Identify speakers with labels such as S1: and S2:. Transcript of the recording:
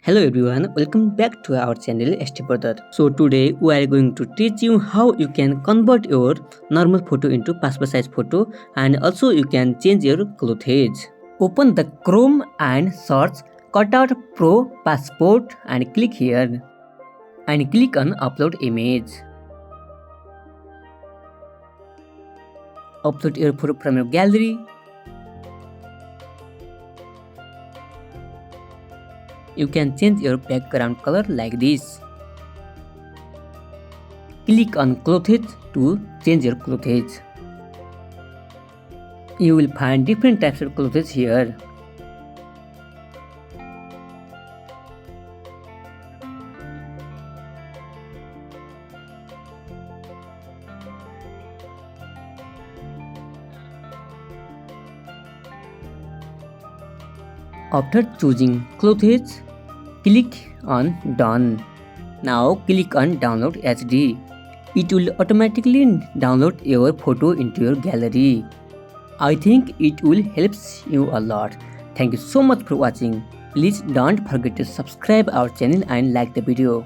S1: Hello everyone, welcome back to our channel ST Brother. So today we are going to teach you how you can convert your normal photo into passport size photo, and also you can change your clothes. Open the Chrome and search Cutout Pro Passport and click here and click on upload image. Upload your photo from your gallery. You can change your background color like this. Click on clothes to change your clothes. You will find different types of clothes here. After choosing clothes, click on Done. Now click on Download HD. It will automatically download your photo into your gallery. I think it will help you a lot. Thank you so much for watching. Please don't forget to subscribe our channel and like the video.